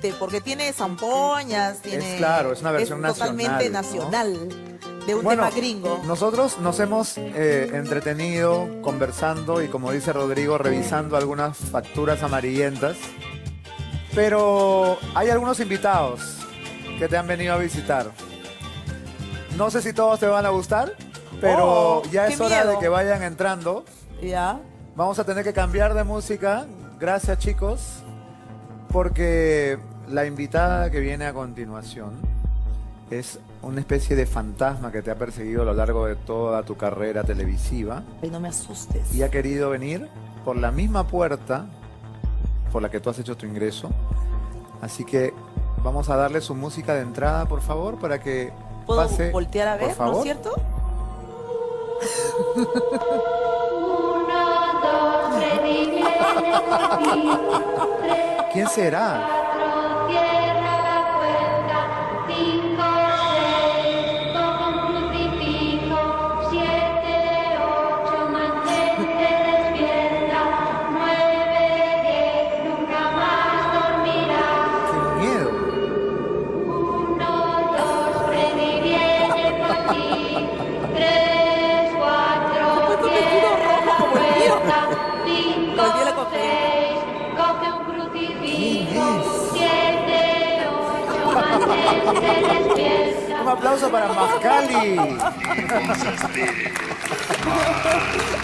diferente, porque tiene zampoñas, tiene... Es claro, es una versión totalmente nacional, nacional, de un Bueno, tema gringo. nosotros nos hemos entretenido conversando y, como dice Rodrigo, revisando algunas facturas amarillentas. Pero hay algunos invitados que te han venido a visitar. No sé si todos te van a gustar, pero Oh, ya qué es hora miedo. de que vayan entrando. ¿Ya? Vamos a tener que cambiar de música. Gracias, chicos, porque la invitada que viene a continuación es una especie de fantasma que te ha perseguido a lo largo de toda tu carrera televisiva Ay, no me asustes. y ha querido venir por la misma puerta por la que tú has hecho tu ingreso. Así que vamos a darle su música de entrada, por favor, para que ¿Puedo pase. voltear a por ver, favor. no es cierto? ¿Quién será? ¡Qué miedo! Puesto un vestido rojo como el mío. Como el día de la conferencia. Un aplauso para Mascali.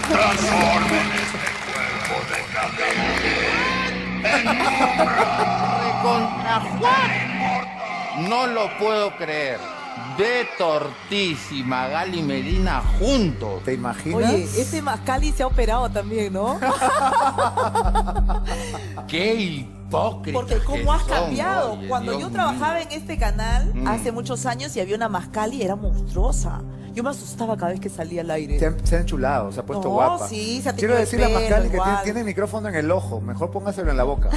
Transformen este cuerpo decadente. Recontra Juan. No lo puedo creer. Beto Ortiz y Magali Medina juntos. ¿Te imaginas? Oye, ese Mascali se ha operado también, ¿no? Qué hipócrita. Porque cómo has cambiado. Oye, Cuando Dios yo trabajaba mío. en este canal Mm. hace muchos años y había una Mascali, era monstruosa. Yo me asustaba cada vez que salía al aire. Se ha enchulado, se ha puesto No, guapa. sí, se ha Quiero teñido el decirle a pelo, Mascali que igual. tiene el micrófono en el ojo. Mejor póngaselo en la boca.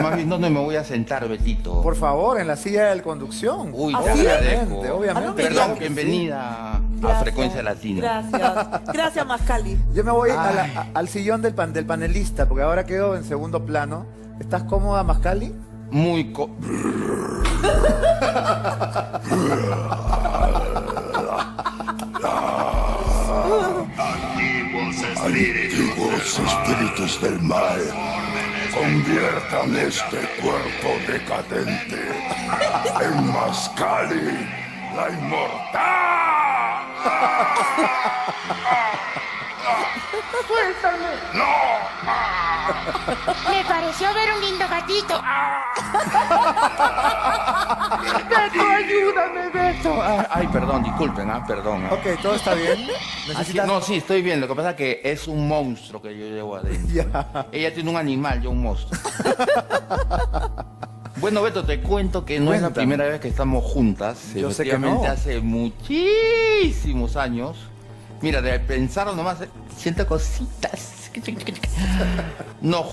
Más bien, ¿dónde me voy a sentar, Betito? Por favor, en la silla de conducción. Uy, ¿Ah, te sí? agradezco. Obviamente, Ah, no me Perdón, digas que bienvenida a Gracias. Frecuencia Latina. Gracias. Gracias, Mascali. Yo me voy Ay. al sillón del panelista, porque ahora quedo en segundo plano. ¿Estás cómoda, Mascali? Muy Antiguos espíritus del mal, conviertan este cuerpo decadente en Mascali, la inmortal. ¡Suéltame! ¡No! Me pareció ver un lindo gatito. Beto, ayúdame, Beto. Ay, perdón, disculpen, perdón. Ok, todo está bien. Así- ¿Necesitas...? no, sí, estoy bien. Lo que pasa es que es un monstruo que yo llevo adentro. Ya. Ella tiene un animal, yo un monstruo. Bueno, Beto, te cuento que no es la Cuéntame. primera vez que estamos juntas. Yo sé que Efectivamente, no. hace muchísimos años. Mira, de pensarlo nomás, siento cositas. Nos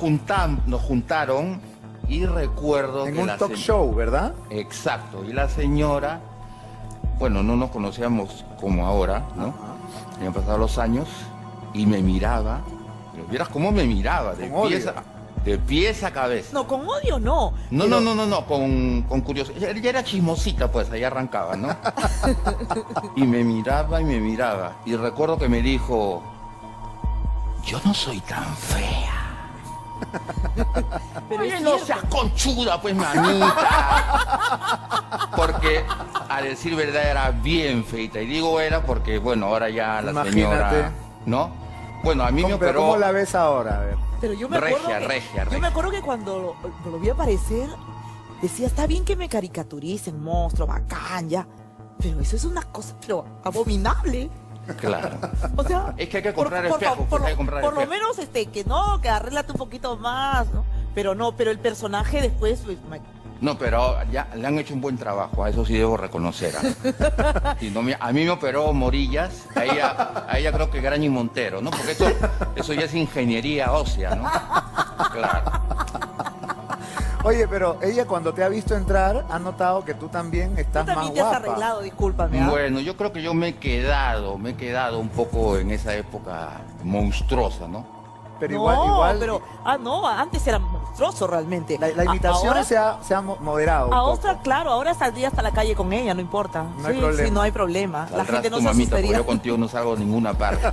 juntaron y recuerdo En que un la talk se- show, ¿verdad? Exacto, y la señora, bueno, no nos conocíamos como ahora, ¿no? Habían pasado los años y me miraba, pero vieras cómo me miraba, Con odio. de pies a cabeza. No, con odio no. No, Pero- no, con curiosidad. Ella era chismosita, pues, ahí arrancaba, ¿no? Y me miraba y me miraba. Y recuerdo que me dijo, yo no soy tan fea. Pero Oye, es no cierto. seas conchuda, pues, mamita. Porque, a decir verdad, era bien feita. Y digo era porque, bueno, ahora ya la Imagínate. señora, ¿no? Bueno, a mí me Pero operó... ¿cómo la ves ahora? A ver. Pero yo me acuerdo Regia, que, regia, yo regia. me acuerdo que cuando lo vi aparecer, decía, está bien que me caricaturicen, monstruo, bacán, ya. Pero eso es una cosa, pero abominable. Claro. O sea, Es que hay que comprar espejos, pues, hay que comprar por lo espejos. menos que no, que arréglate un poquito más, ¿no? Pero no, pero el personaje después, pues, No, pero ya le han hecho un buen trabajo, a eso sí debo reconocer. Sí, no, a mí me operó Morillas, a ella creo que Graña y Montero, ¿no? Porque eso ya es ingeniería ósea, ¿no? Claro. Oye, pero ella cuando te ha visto entrar ha notado que tú también tú estás más también te has guapa. arreglado, discúlpame, ¿ah? Bueno, yo creo que yo me he quedado un poco en esa época monstruosa, ¿no? Pero no, igual, pero, no, antes era monstruosa. monstruoso realmente. La imitación Ahora- se ha moderado un Ahora, poco. claro, ahora saldría hasta la calle con ella, no importa. No hay Sí, problema. sí, no hay problema. La Saldrás gente no tú, se mamita, porque asustaría. yo contigo no salgo a ninguna parte.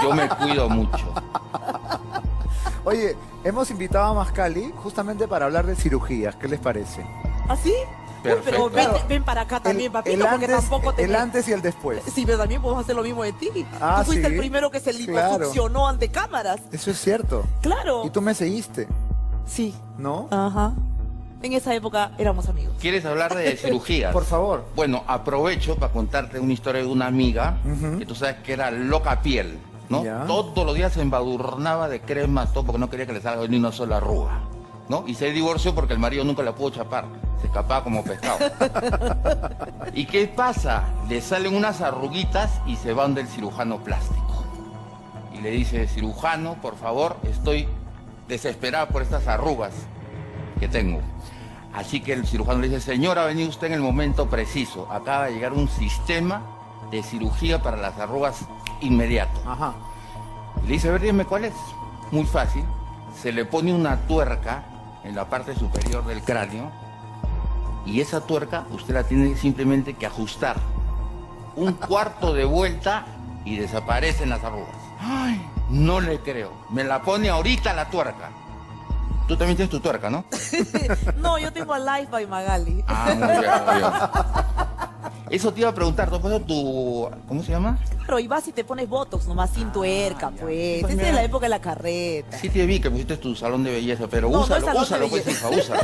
Yo me cuido mucho. Oye, hemos invitado a Mascali justamente para hablar de cirugías. ¿Qué les parece? ¿Ah, sí? Uy, Perfecto. pero ven para acá también, papito, el porque antes, tampoco te... el antes y el después. Sí, pero también podemos hacer lo mismo de ti. Ah, Tú fuiste sí. el primero que se Claro. liposuccionó ante cámaras. Eso es cierto. Claro. Y tú me seguiste, Sí. ¿no? Ajá. En esa época éramos amigos. ¿Quieres hablar de cirugías? Por favor. Bueno, aprovecho para contarte una historia de una amiga Ujú. que tú sabes que era loca piel, ¿no? Ya. Todos los días se embadurnaba de cremas, todo porque no quería que le salga ni una sola arruga, ¿no? Y se divorció porque el marido nunca la pudo chapar, se escapaba como pescado. ¿Y qué pasa? Le salen unas arruguitas y se van del cirujano plástico. Y le dice, cirujano, por favor, estoy desesperada por estas arrugas que tengo. Así que el cirujano le dice, señora, ha venido usted en el momento preciso. Acaba de llegar un sistema de cirugía para las arrugas inmediato. Ajá. Y le dice, a ver, dime cuál es. Muy fácil. Se le pone una tuerca en la parte superior del cráneo y esa tuerca usted la tiene simplemente que ajustar. Un cuarto de vuelta y desaparecen las arrugas. Ay, no le creo. Me la pone ahorita la tuerca. Tú también tienes tu tuerca, ¿no? No, yo tengo a Life by Magali. Ah, muy bien, muy bien. Eso te iba a preguntar, ¿tú has puesto tu... ¿Cómo se llama? Claro, y vas y te pones Botox nomás sin tuerca, ya. pues. Pues Esa mira. es la época de la carreta. Sí te vi que pusiste tu salón de belleza, pero No, no úsalo, es salón de úsalo, pues, belleza. hija, úsalo.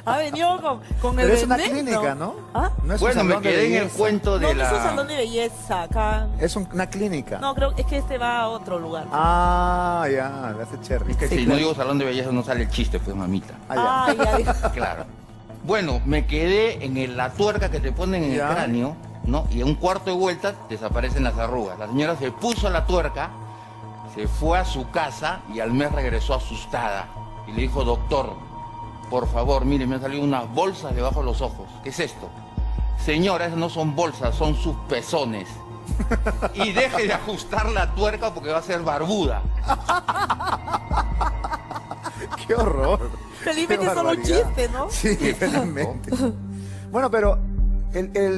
Ha venido con el Pero es una veneno. clínica, ¿no? ¿Ah? No es un Bueno, me salón de quedé en el belleza. cuento de No, no es un la... salón de belleza acá. Es una clínica. No, creo es que este va a otro lugar. Ah, ya, le hace cherry. Es que Sí, si claro. no digo salón de belleza no sale el chiste, pues, mamita. Ah, Ay, ya. Claro. Bueno, me quedé en la tuerca que te ponen en Ya. el cráneo, ¿no? Y en un cuarto de vuelta desaparecen las arrugas. La señora se puso la tuerca, se fue a su casa y al mes regresó asustada. Y le dijo, doctor, por favor, mire, me han salido unas bolsas debajo de los ojos. ¿Qué es esto? Señora, esas no son bolsas, son sus pezones. Y deje de ajustar la tuerca porque va a ser barbuda. qué horror. Felizmente Qué es solo un barbaridad. chiste, ¿no? Sí, felizmente. Bueno, pero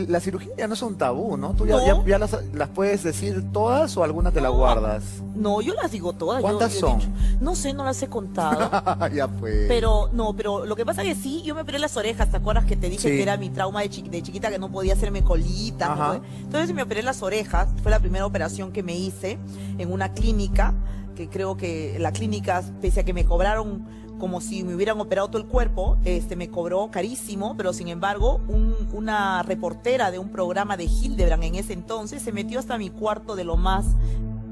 la cirugía ya no es un tabú, ¿no? Tú No. ya las puedes decir todas o alguna te la No. guardas. No, yo las digo todas. ¿Cuántas yo he son? dicho. No sé, no las he contado. Ya pues. Pero lo que pasa es que sí, yo me operé las orejas, ¿te acuerdas que te dije Sí. que era mi trauma de chiquita que no podía hacerme colita? Ajá. ¿no? Entonces me operé las orejas, fue la primera operación que me hice en una clínica, que creo que la clínica, pese a que me cobraron como si me hubieran operado todo el cuerpo, me cobró carísimo, pero sin embargo, una reportera de un programa de Hildebrand en ese entonces se metió hasta mi cuarto de lo más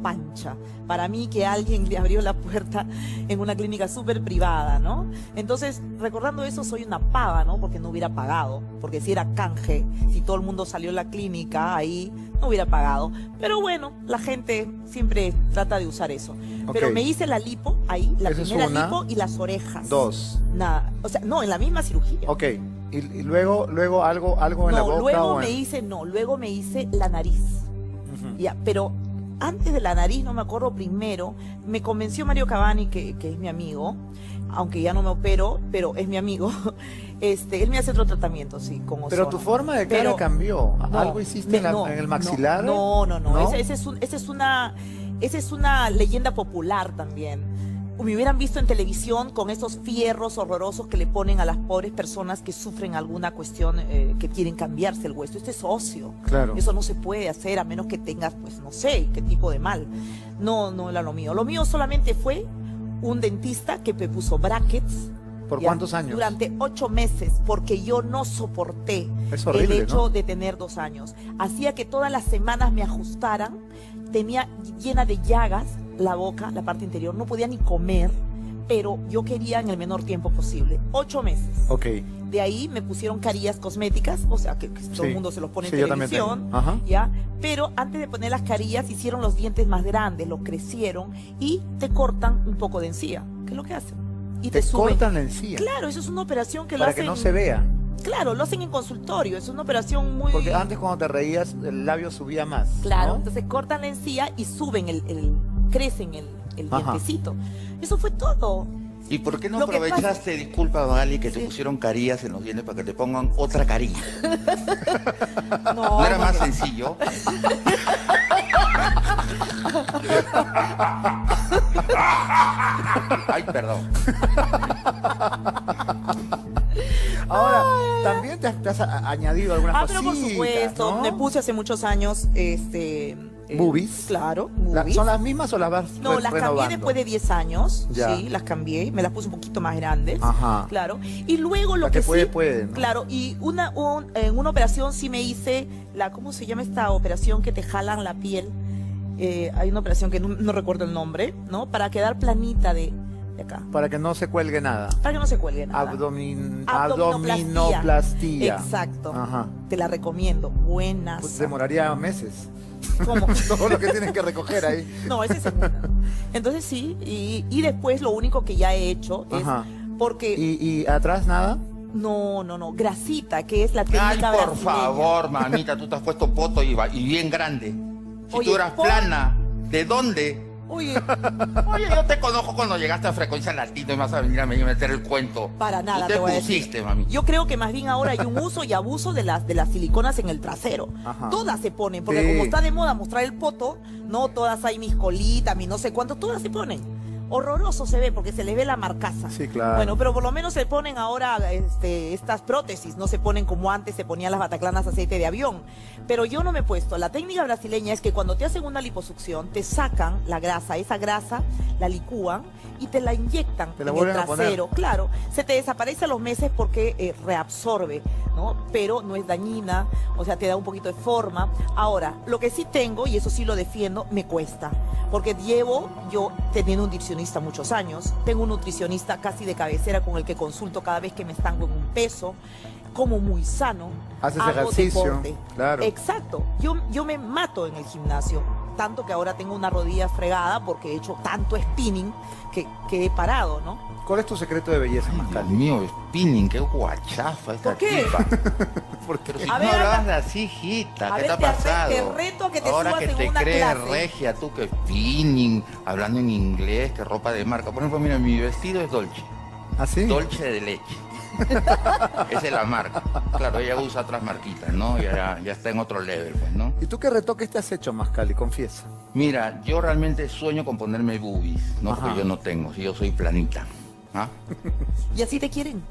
pancha. Para mí que alguien le abrió la puerta en una clínica súper privada, ¿no? Entonces, recordando eso, soy una pava, ¿no? Porque no hubiera pagado, porque si era canje, si todo el mundo salió a la clínica, ahí no hubiera pagado. Pero bueno, la gente siempre trata de usar eso. Pero Ok. me hice la lipo ahí, la Esa es primera una. lipo y las orejas. Dos. Nada, o sea, no, en la misma cirugía. Ok. Y luego algo en la No, boca luego o luego me hice la nariz. Ujú. Ya, pero antes de la nariz, no me acuerdo primero, me convenció Mario Cavani, que es mi amigo, aunque ya no me opero, pero es mi amigo. Él me hace otro tratamiento, sí, con ozono. Pero tu forma de cara Pero- cambió. No, ¿Algo hiciste no, en el maxilar? No. ¿No? Esa es una leyenda popular también. Me hubieran visto en televisión con esos fierros horrorosos que le ponen a las pobres personas que sufren alguna cuestión, que quieren cambiarse el hueso. Esto es óseo. Claro. Eso no se puede hacer a menos que tengas, pues no sé, qué tipo de mal. No era lo mío. Lo mío solamente fue un dentista que me puso brackets. ¿Por ¿ya? cuántos años? Durante 8 meses, porque yo no soporté Es horrible, el hecho ¿no? de tener 2 años. Hacía que todas las semanas me ajustaran, tenía llena de llagas la boca, la parte interior, no podía ni comer, pero yo quería en el menor tiempo posible. 8 meses. Ok. De ahí me pusieron carillas cosméticas, o sea, que todo Sí. el mundo se los pone Sí, en yo también televisión, tengo. Ajá. ¿ya? Pero antes de poner las carillas hicieron los dientes más grandes, los crecieron y te cortan un poco de encía, que es lo que hacen. Y Te suben. cortan la encía. Claro, eso es una operación que lo Para hacen. que no se vea. Claro, lo hacen en consultorio, es una operación muy. Porque antes cuando te reías el labio subía más. Claro, ¿no? entonces cortan la encía y suben crecen el Ajá. dientecito. Eso fue todo. ¿Y por qué no Lo que aprovechaste, disculpa, Magali, que te Sí. pusieron carillas en los dientes para que te pongan otra carilla? No, ¿No era más no. sencillo? Ay, perdón. Ahora, también te has añadido algunas Ah, cositas, pero por supuesto, ¿no? me puse hace muchos años, Boobies. Claro, La- boobies. ¿Son las mismas o las vas No, las cambié renovando? después de 10 años, Ya. sí, las cambié, me las puse un poquito más grandes, Ajá. claro, y luego lo La que que puede, sí, puede, ¿no? claro, y en una operación sí me hice ¿cómo se llama esta operación que te jalan la piel? Hay una operación que no recuerdo el nombre, ¿no? Para quedar planita de acá, Para que no se cuelgue nada. para que no se cuelgue nada. Abdominoplastía. Exacto, Ajá. te la recomiendo, buenas. Pues demoraría meses. ¿Cómo? Todo lo que tienen que recoger ahí. No, ese es el bueno. Entonces sí, y después lo único que ya he hecho es Ajá. porque ¿Y atrás nada? no, grasita, que es la técnica Ay, por brasileña. favor, mamita, tú te has puesto poto y bien grande. Si Oye, tú eras plana, ¿de dónde? Oye, Oye, yo te conozco cuando llegaste a Frecuencia Latino y vas a venir a meter el cuento. para nada Tú te voy a decir. pusiste, mami. Yo creo que más bien ahora hay un uso y abuso de las siliconas en el trasero. Ajá. Todas se ponen, porque Sí. como está de moda mostrar el poto, no todas hay mis colitas, mis no sé cuántos, todas se ponen. Horroroso se ve porque se les ve la marcaza. Sí, claro. Bueno, pero por lo menos se ponen ahora estas prótesis, no se ponen como antes se ponían las bataclanas aceite de avión. Pero yo no me he puesto. La técnica brasileña es que cuando te hacen una liposucción, te sacan la grasa, esa grasa la licúan y te la inyectan Te la en el vuelven a poner. trasero. Claro, se te desaparece a los meses porque reabsorbe, ¿no? Pero no es dañina, o sea, te da un poquito de forma. Ahora, lo que sí tengo, y eso sí lo defiendo, me cuesta. Porque llevo yo teniendo un nutricionista muchos años, tengo un nutricionista casi de cabecera con el que consulto cada vez que me estanco en un peso, como muy sano, Haces hago ejercicio, deporte. claro. Exacto, yo me mato en el gimnasio, tanto que ahora tengo una rodilla fregada porque he hecho tanto spinning que he parado, ¿no? ¿Cuál es tu secreto de belleza, Dios Mascali? mío, spinning, qué guachafa esta ¿Por qué? tipa. Porque Pero si A no ver, hablabas anda. así, hijita, A ¿qué ver, te ha pasado? te reto a que te Ahora subas que en te una crees clase. regia, tú que spinning, hablando en inglés, que ropa de marca. Por ejemplo, mira, mi vestido es Dolce. ¿Así? Dolce de leche. Esa es la marca. Claro, ella usa otras marquitas, ¿no? Ya está en otro level, pues, ¿no? ¿Y tú qué retoques te has hecho, Mascali? Confiesa. Mira, yo realmente sueño con ponerme boobies, ¿no? Ajá. Porque yo no tengo, si yo soy planita. ¿Ah? Y así te quieren.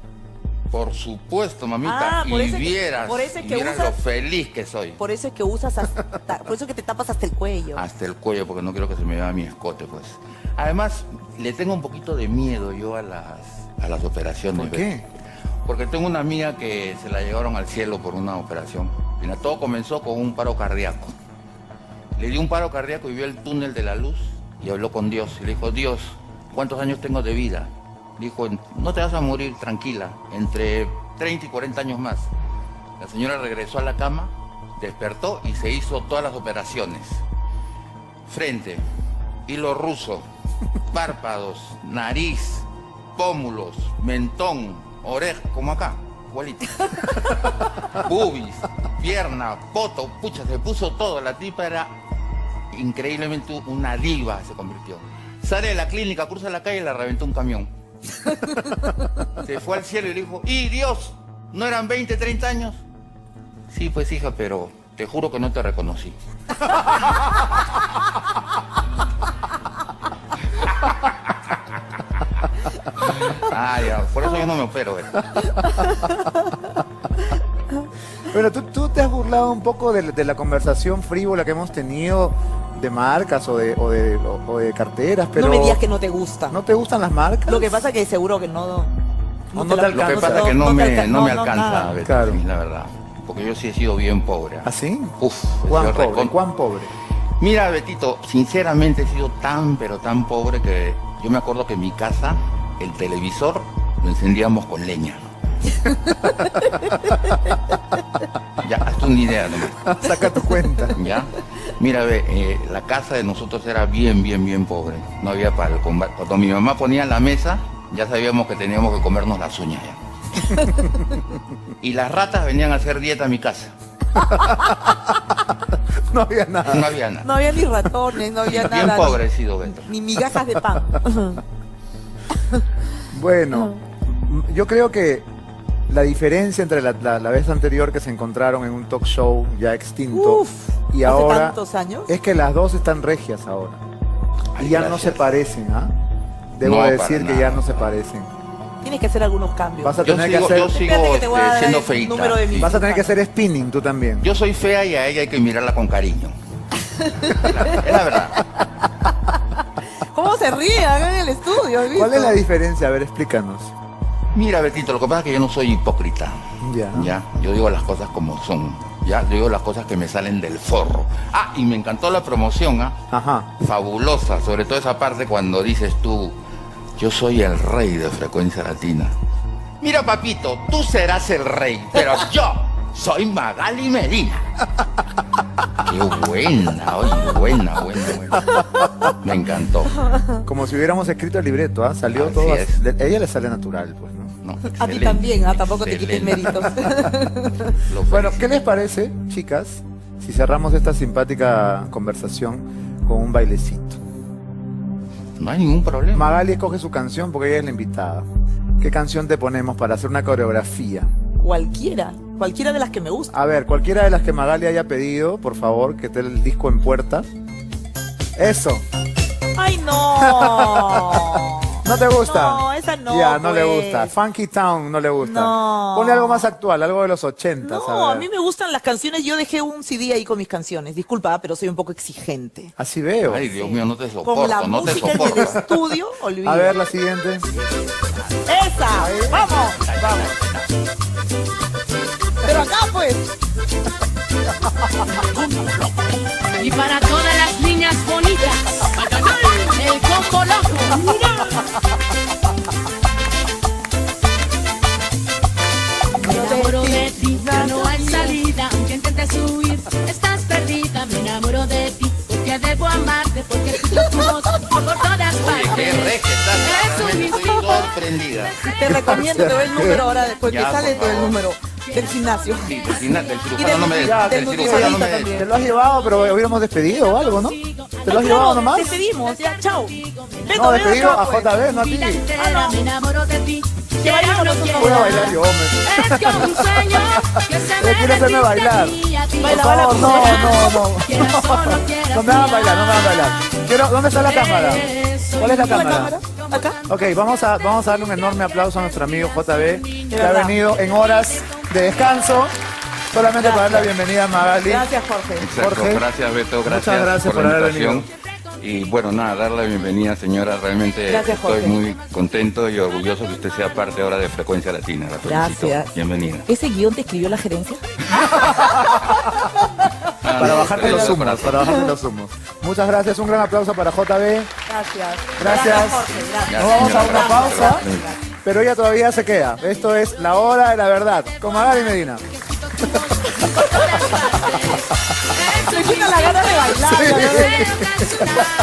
Por supuesto, mamita. Ah, por y eso es que- vieras, por eso es y que vieras usas- lo feliz que soy. Por eso es que usas por eso es que te tapas hasta el cuello. Hasta el cuello, porque no quiero que se me vea mi escote, pues. Además, le tengo un poquito de miedo yo a las operaciones. ¿Por qué? Porque tengo una amiga que se la llevaron al cielo por una operación. Mira, todo comenzó con un paro cardíaco. Le dio un paro cardíaco y vio el túnel de la luz y habló con Dios. Y le dijo, Dios, ¿cuántos años tengo de vida? Dijo, no te vas a morir, tranquila, entre 30 y 40 años más. La señora regresó a la cama, despertó y se hizo todas las operaciones. Frente, hilo ruso, párpados, nariz, pómulos, mentón, oreja, como acá, igualito. Boobies, pierna, poto, pucha, se puso todo. La tipa era increíblemente una diva, se convirtió. Sale de la clínica, cruza la calle y la reventó un camión. Se fue al cielo y le dijo, ¡y Dios! ¿No eran 20, 30 años? Sí, pues hija, pero te juro que no te reconocí. Ah, ya, por eso yo no me opero, ¿verdad? Pero tú te has burlado un poco de la conversación frívola que hemos tenido de marcas o de carteras, pero... No me digas que no te gusta. ¿No te gustan las marcas? Lo que pasa que seguro que no No te alcanza. Lo que pasa es que no no te me alcanza, alcanza, Betty, Claro. la verdad. Porque yo sí he sido bien pobre. ¿Así? Uf, ¿Cuán yo pobre? recon- ¿Cuán pobre? Mira, Betito, sinceramente he sido tan, pero tan pobre que yo me acuerdo que en mi casa el televisor lo encendíamos con leña. Ya, hazte una idea nomás. Saca tu cuenta. ¿Ya? Mira, ve, la casa de nosotros era bien, bien, bien pobre. No había para el combate. Cuando mi mamá ponía la mesa, ya sabíamos que teníamos que comernos las uñas ya. Y las ratas venían a hacer dieta a mi casa. No había nada. No había nada. No había ni ratones, no había Bien nada. pobre he sido, Beto. Ni migajas de pan. Bueno, yo creo que la diferencia entre la vez anterior que se encontraron en un talk show ya extinto Uf, y hace ahora tantos años. es que las dos están regias ahora. Ay, Y ya no gracias. se parecen, ¿ah? Debo No, decir para que ya nada. no se parecen. Tienes que hacer algunos cambios. Vas a Yo tener sigo, que hacer, yo sigo Espérate que te voy a dar siendo el feita. número de mi- Sí. vas a tener que hacer spinning tú también. Yo soy fea y a ella hay que mirarla con cariño. Es la verdad. ¿Cómo se ríe acá en el estudio? ¿has ¿Cuál es visto? la diferencia? A ver, explícanos. Mira, Betito, lo que pasa es que yo no soy hipócrita. Ya. Ya, yo digo las cosas como son. Ya, yo digo las cosas que me salen del forro. Ah, y me encantó la promoción, ¿ah? Ajá. Fabulosa, sobre todo esa parte cuando dices tú, yo soy el rey de Frecuencia Latina. Mira, papito, tú serás el rey, pero yo soy Magali Medina. Qué buena, oye, buena. Me encantó. Como si hubiéramos escrito el libreto, ¿ah? Salió Así todo. es. Ella le sale natural, pues, ¿no? No, A ti excelente, también, tampoco te quites excelente. méritos. Lo Bueno, felicito. ¿qué les parece, chicas, si cerramos esta simpática conversación con un bailecito? No hay ningún problema. Magali escoge su canción porque ella es la invitada. ¿Qué canción te ponemos para hacer una coreografía? Cualquiera de las que me gustan. A ver, cualquiera de las que Magali haya pedido, por favor, que esté el disco en puerta. Eso. ¡Ay, no! ¿No te gusta? No, esa no, Ya, no le pues. gusta. Funky Town no le gusta. No. Ponle algo más actual, algo de los 80. No, a mí me gustan las canciones. Yo dejé un CD ahí con mis canciones. Disculpa, pero soy un poco exigente. Así veo. Ay, Dios mío, no te soporto, Con la no te música en el soporto. estudio, olvídate. A ver, la siguiente. ¡Esa! ¡Vamos! Pero acá, pues. Y para todas las niñas bonitas, el coco loco. Me enamoro de ti, ya no hay salida. Aunque intentes huir, estás perdida. Me enamoro de ti, porque debo amarte, porque tus ojos por todas Oye, qué partes. re que estás, Es un realmente estoy sorprendida. Te recomiendo, te doy el número ahora, después que Ya, sale, por te doy el favor. número del gimnasio. Sí, del Y cirujano no me des, Ya, del del cirujano no me nutricionista des. Te lo has llevado, pero hubiéramos despedido o algo, ¿no? ¿Te lo has llevado nomás? Despedimos, ya, chao. Beto, No, ven despedido acá, a pues. JB, no a ti. Vida entera, me enamoro de ti. Que bailemos Quiera o no nosotros. Voy a quiera. bailar yo, hombre. Es como un sueño que se Pero quiero hacerme bailar. Por Baila, favor, no, baila, no. Quieras o no quieras, No me hagan bailar, no me hagan bailar. ¿Dónde está la cámara? ¿Cuál es la ¿La cámara? cámara? ¿Acá? Ok, vamos a darle un enorme aplauso a nuestro amigo JB, que ha verdad. venido en horas de descanso, solamente para dar la bienvenida a Magali. Gracias, Jorge. Exacto, Jorge, gracias Beto, muchas gracias, gracias por por la haber invitación. Y bueno, nada, dar la bienvenida, señora. Realmente Gracias, estoy Jorge. muy contento y orgulloso que usted sea parte ahora de Frecuencia Latina. La felicito. Gracias. Bienvenida. ¿Ese guión te escribió la gerencia? Para bajarte los humos, corazón. para bajarte los humos. Muchas gracias, un gran aplauso para JB. Gracias. Gracias. Jorge. Gracias. Nos vamos a una Gracias, pausa, gracias. pero ella todavía se queda. Esto es La Hora de la Verdad, con Magali Medina. Me quita la gana de bailar. Sí. la verdad.